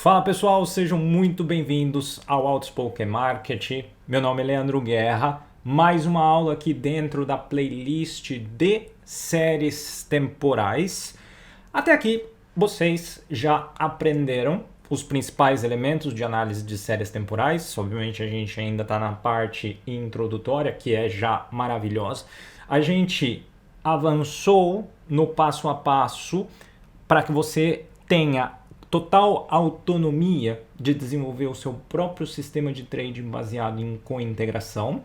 Fala pessoal, sejam muito bem-vindos ao Outspoken Market. Meu nome é Leandro Guerra. Mais uma aula aqui dentro da playlist de séries temporais. Até aqui vocês já aprenderam os principais elementos de análise de séries temporais. Obviamente a gente ainda está na parte introdutória, que é já maravilhosa. A gente avançou no passo a passo para que você tenha total autonomia de desenvolver o seu próprio sistema de trading baseado em cointegração.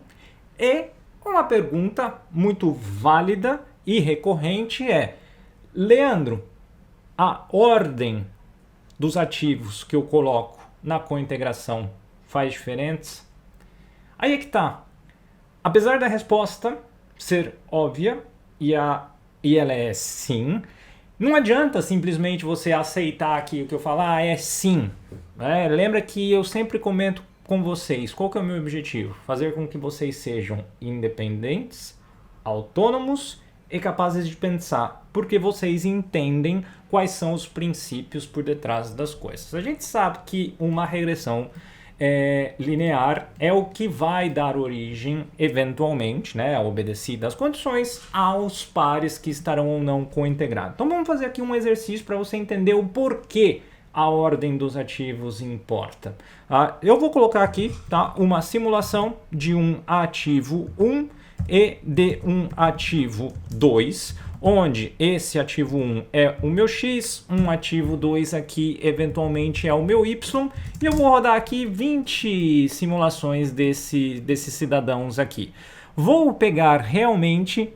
E uma pergunta muito válida e recorrente é: Leandro, a ordem dos ativos que eu coloco na cointegração faz diferença? Aí é que tá. Apesar da resposta ser óbvia, e ela é sim, não adianta simplesmente você aceitar aqui o que eu falo, é sim. Lembra que eu sempre comento com vocês, qual que é o meu objetivo? Fazer com que vocês sejam independentes, autônomos e capazes de pensar, porque vocês entendem quais são os princípios por detrás das coisas. A gente sabe que uma regressão linear é o que vai dar origem, eventualmente, obedecida às condições, aos pares que estarão ou não cointegrados. Então vamos fazer aqui um exercício para você entender o porquê a ordem dos ativos importa. Eu vou colocar aqui uma simulação de um ativo 1 e de um ativo 2, onde esse ativo 1 é o meu X, um ativo 2 aqui eventualmente é o meu Y, e eu vou rodar aqui 20 simulações desses cidadãos aqui. Vou pegar realmente,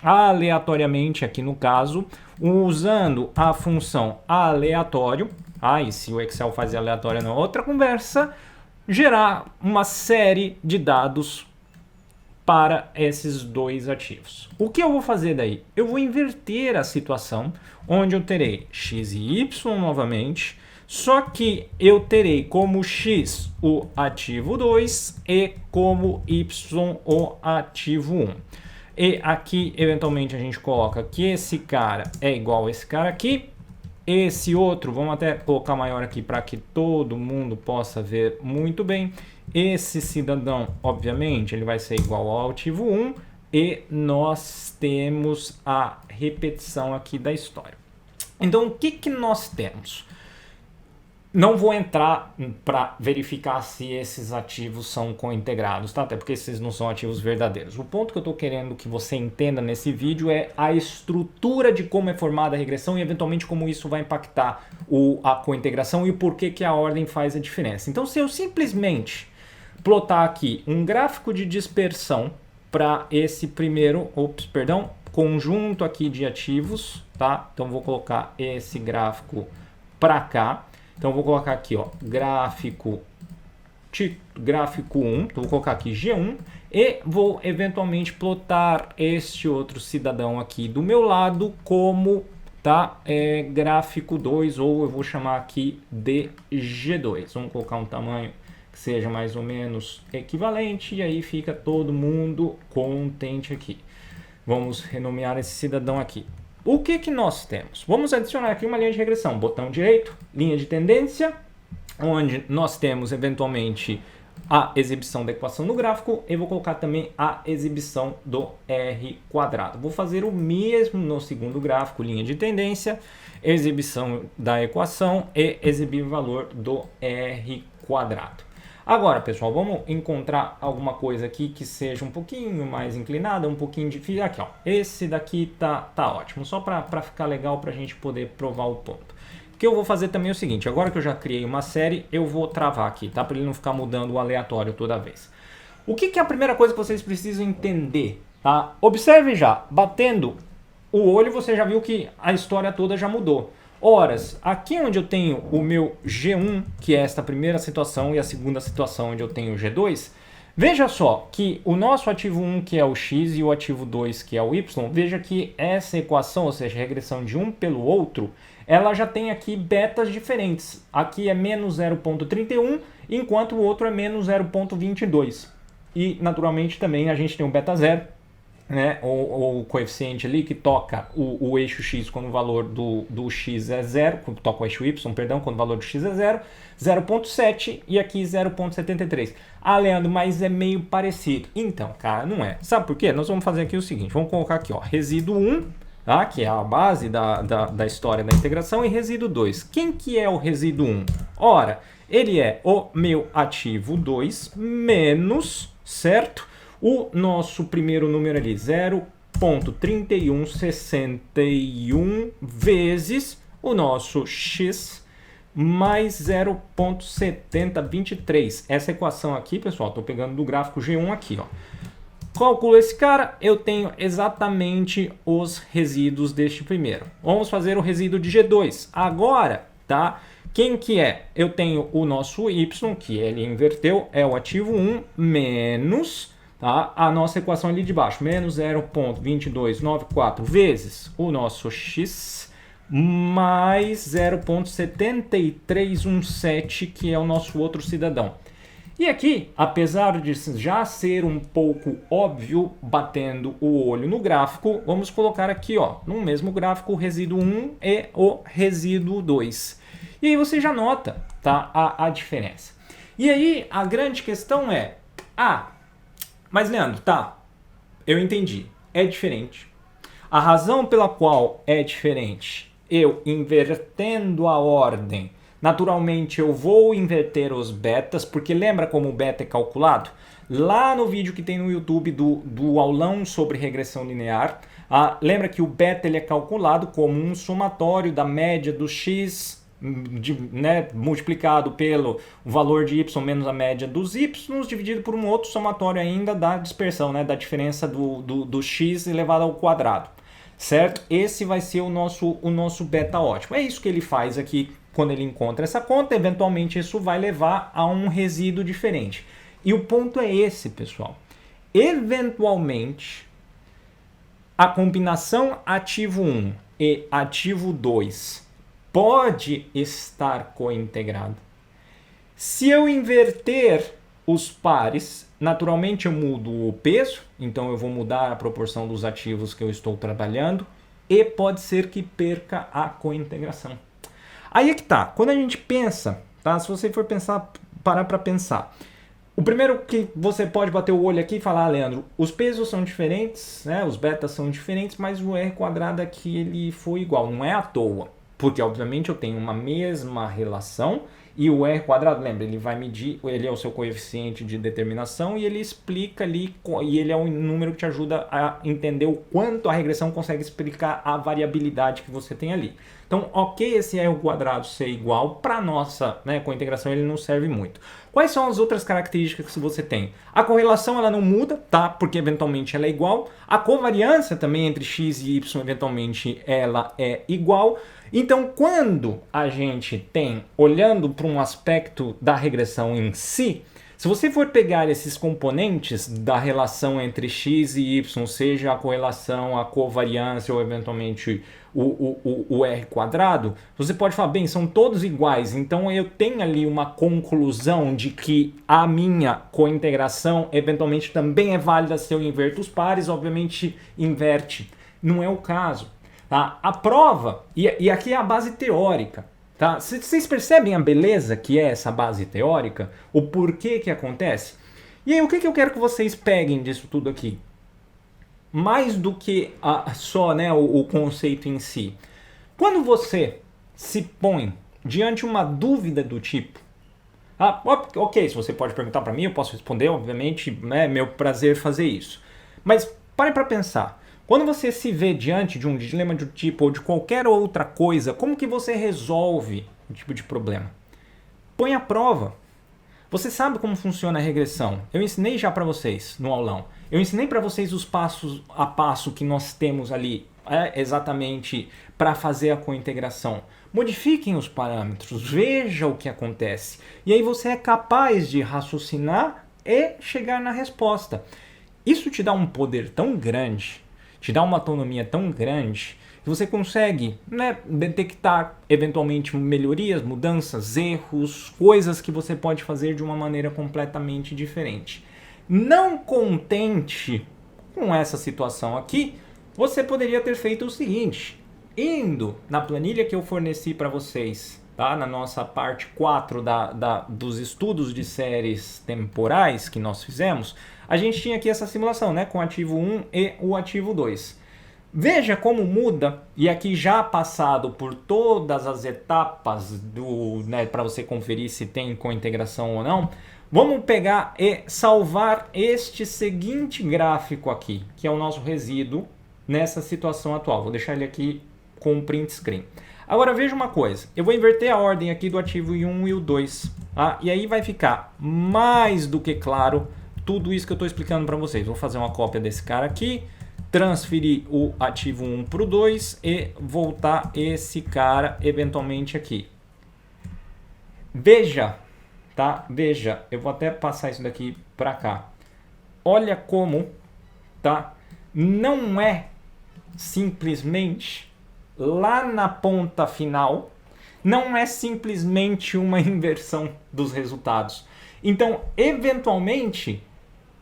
aleatoriamente aqui no caso, usando a função aleatório, e se o Excel faz aleatório na outra conversa, gerar uma série de dados para esses dois ativos. O que eu vou fazer daí? Eu vou inverter a situação, onde eu terei x e y novamente, só que eu terei como x o ativo 2 e como y o ativo 1. E aqui, eventualmente, a gente coloca que esse cara é igual a esse cara aqui. Esse outro, vamos até colocar maior aqui para que todo mundo possa ver muito bem. Esse cidadão, obviamente, ele vai ser igual ao ativo 1 e nós temos a repetição aqui da história. Então, o que nós temos? Não vou entrar para verificar se esses ativos são cointegrados, até porque esses não são ativos verdadeiros. O ponto que eu estou querendo que você entenda nesse vídeo é a estrutura de como é formada a regressão e eventualmente como isso vai impactar a cointegração e o porquê que a ordem faz a diferença. Então, se eu simplesmente plotar aqui um gráfico de dispersão para esse primeiro, conjunto aqui de ativos, Então, vou colocar esse gráfico para cá. Então, vou colocar aqui, gráfico 1, então vou colocar aqui G1 e vou eventualmente plotar este outro cidadão aqui do meu lado como gráfico 2, ou eu vou chamar aqui de G2. Vamos colocar um tamanho que seja mais ou menos equivalente e aí fica todo mundo contente aqui. Vamos renomear esse cidadão aqui. O que nós temos? Vamos adicionar aqui uma linha de regressão. Botão direito, linha de tendência, onde nós temos eventualmente a exibição da equação no gráfico e vou colocar também a exibição do R quadrado. Vou fazer o mesmo no segundo gráfico, linha de tendência, exibição da equação e exibir o valor do R quadrado. Agora, pessoal, vamos encontrar alguma coisa aqui que seja um pouquinho mais inclinada, um pouquinho difícil. Aqui, esse daqui tá ótimo, só para ficar legal para a gente poder provar o ponto. O que eu vou fazer também é o seguinte, agora que eu já criei uma série, eu vou travar aqui, para ele não ficar mudando o aleatório toda vez. O que é a primeira coisa que vocês precisam entender? Observe já, batendo o olho, você já viu que a história toda já mudou. Horas, aqui onde eu tenho o meu G1, que é esta primeira situação, e a segunda situação onde eu tenho o G2, veja só que o nosso ativo 1, que é o X, e o ativo 2, que é o Y, veja que essa equação, ou seja, a regressão de um pelo outro, ela já tem aqui betas diferentes. Aqui é menos 0,31, enquanto o outro é menos 0,22. E, naturalmente, também a gente tem um beta 0 né, ou o coeficiente ali que toca o eixo x quando o valor do x é 0, toca o eixo y, perdão, quando o valor do x é 0, 0,7 e aqui 0,73. Ah, Leandro, mas é meio parecido. Então, cara, não é. Sabe por quê? Nós vamos fazer aqui o seguinte, vamos colocar aqui, ó, resíduo 1, tá, que é a base da história da integração, e resíduo 2. Quem que é o resíduo 1? Ora, ele é o meu ativo 2 menos, certo? O nosso primeiro número ali, 0,3161 vezes o nosso x mais 0,7023. Essa equação aqui, pessoal, estou pegando do gráfico G1 aqui, ó. Calculo esse cara, eu tenho exatamente os resíduos deste primeiro. Vamos fazer o resíduo de G2. Agora, tá? Quem que é? Eu tenho o nosso y, que ele inverteu, é o ativo 1, menos... Tá? A nossa equação ali de baixo, menos 0,2294 vezes o nosso x, mais 0,7317, que é o nosso outro cidadão. E aqui, apesar de já ser um pouco óbvio, batendo o olho no gráfico, vamos colocar aqui, ó, no mesmo gráfico, o resíduo 1 e o resíduo 2. E aí você já nota, tá, a diferença. E aí, a grande questão é, mas, Leandro, tá, eu entendi, é diferente. A razão pela qual é diferente, eu invertendo a ordem, naturalmente eu vou inverter os betas, porque lembra como o beta é calculado? Lá no vídeo que tem no YouTube do aulão sobre regressão linear, lembra que o beta ele é calculado como um somatório da média do x, né, multiplicado pelo valor de y menos a média dos y, dividido por um outro somatório ainda da dispersão, né, da diferença do x elevado ao quadrado, certo? Esse vai ser o nosso beta ótimo. É isso que ele faz aqui quando ele encontra essa conta. Eventualmente isso vai levar a um resíduo diferente. E o ponto é esse, pessoal. Eventualmente, a combinação ativo 1 e ativo 2 pode estar cointegrado. Se eu inverter os pares, naturalmente eu mudo o peso, então eu vou mudar a proporção dos ativos que eu estou trabalhando e pode ser que perca a cointegração. Aí é que tá, quando a gente pensa, tá? Se você for parar para pensar, o primeiro que você pode bater o olho aqui e falar, Leandro, os pesos são diferentes, né? Os betas são diferentes, mas o R quadrado aqui ele foi igual, não é à toa. Porque, obviamente, eu tenho uma mesma relação e o R quadrado, lembra, ele vai medir, ele é o seu coeficiente de determinação e ele explica ali, e ele é um número que te ajuda a entender o quanto a regressão consegue explicar a variabilidade que você tem ali. Então, ok, esse R quadrado ser igual, para nossa, né, cointegração ele não serve muito. Quais são as outras características que você tem? A correlação ela não muda, tá? Porque eventualmente ela é igual. A covariância também entre x e y, eventualmente ela é igual. Então, quando a gente tem, olhando para um aspecto da regressão em si, se você for pegar esses componentes da relação entre x e y, seja a correlação, a covariância ou eventualmente o R quadrado, você pode falar, bem, são todos iguais, então eu tenho ali uma conclusão de que a minha cointegração eventualmente também é válida se eu inverto os pares, obviamente inverte. Não é o caso. Tá? A prova, e aqui é a base teórica, tá? Vocês percebem a beleza que é essa base teórica? O porquê que acontece? E aí, o que eu quero que vocês peguem disso tudo aqui? Mais do que só, né, o conceito em si. Quando você se põe diante de uma dúvida do tipo, ok, se você pode perguntar para mim, eu posso responder, obviamente, é meu prazer fazer isso. Mas pare para pensar. Quando você se vê diante de um dilema do tipo ou de qualquer outra coisa, como que você resolve o tipo de problema? Põe à prova. Você sabe como funciona a regressão. Eu ensinei já para vocês no aulão. Eu ensinei para vocês os passos a passo que nós temos ali, exatamente para fazer a cointegração. Modifiquem os parâmetros, veja o que acontece. E aí você é capaz de raciocinar e chegar na resposta. Isso te dá um poder tão grande, te dá uma autonomia tão grande, que você consegue, né, detectar eventualmente melhorias, mudanças, erros, coisas que você pode fazer de uma maneira completamente diferente. Não contente com essa situação aqui, você poderia ter feito o seguinte, indo na planilha que eu forneci para vocês, tá? Na nossa parte 4 dos estudos de séries temporais que nós fizemos, a gente tinha aqui essa simulação, né? Com o ativo 1 e o ativo 2. Veja como muda, e aqui já passado por todas as etapas né, para você conferir se tem cointegração ou não, vamos pegar e salvar este seguinte gráfico aqui, que é o nosso resíduo nessa situação atual. Vou deixar ele aqui com o print screen. Agora veja uma coisa, eu vou inverter a ordem aqui do ativo 1 e o 2, tá? E aí vai ficar mais do que claro tudo isso que eu estou explicando para vocês. Vou fazer uma cópia desse cara aqui, transferir o ativo 1 para o 2 e voltar esse cara eventualmente aqui. Veja, tá? Veja, eu vou até passar isso daqui para cá. Olha como, tá? Não é simplesmente lá na ponta final, não é simplesmente uma inversão dos resultados. Então, eventualmente,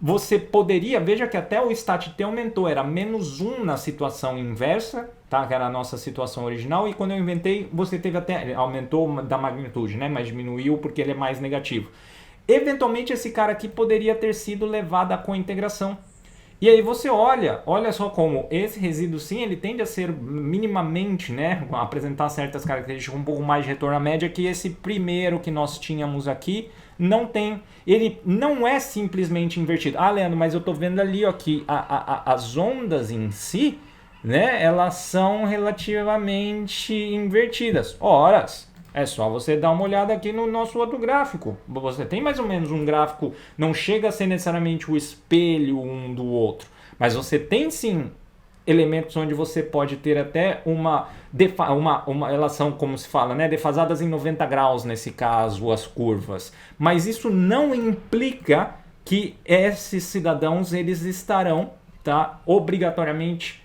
você poderia, veja que até o stat_t aumentou, era -1 na situação inversa, tá? Que era a nossa situação original, e quando eu inventei, você teve até, aumentou da magnitude, né? Mas diminuiu porque ele é mais negativo. Eventualmente esse cara aqui poderia ter sido levado à cointegração. E aí você olha só como esse resíduo sim, ele tende a ser minimamente, né, a apresentar certas características um pouco mais de retorno à média que esse primeiro que nós tínhamos aqui não tem. Ele não é simplesmente invertido. Ah, Leandro, mas eu estou vendo ali ó, que as ondas em si, né, elas são relativamente invertidas. Horas. É só você dar uma olhada aqui no nosso outro gráfico. Você tem mais ou menos um gráfico, não chega a ser necessariamente o espelho um do outro, mas você tem sim elementos onde você pode ter até uma relação, como se fala, né? Defasadas em 90 graus nesse caso, as curvas. Mas isso não implica que esses cidadãos eles estarão, tá, obrigatoriamente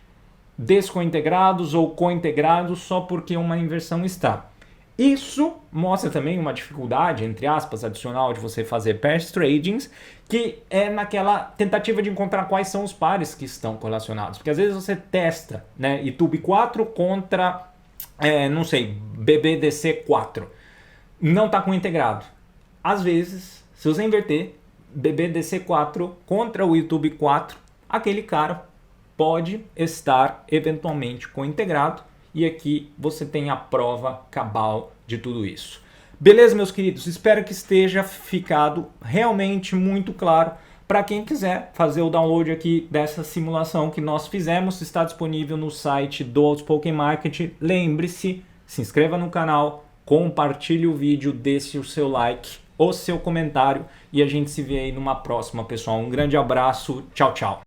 descointegrados ou cointegrados só porque uma inversão está. Isso mostra também uma dificuldade, entre aspas, adicional de você fazer pairs tradings, que é naquela tentativa de encontrar quais são os pares que estão correlacionados. Porque às vezes você testa, né, YouTube4 contra, não sei, BBDC4. Não está cointegrado. Às vezes, se você inverter BBDC4 contra o YouTube4, aquele cara pode estar eventualmente cointegrado. E aqui você tem a prova cabal de tudo isso. Beleza, meus queridos? Espero que esteja ficado realmente muito claro. Para quem quiser fazer o download aqui dessa simulação que nós fizemos, está disponível no site do Outspoken Market. Lembre-se, se inscreva no canal, compartilhe o vídeo, deixe o seu like, o seu comentário e a gente se vê aí numa próxima, pessoal. Um grande abraço, tchau, tchau.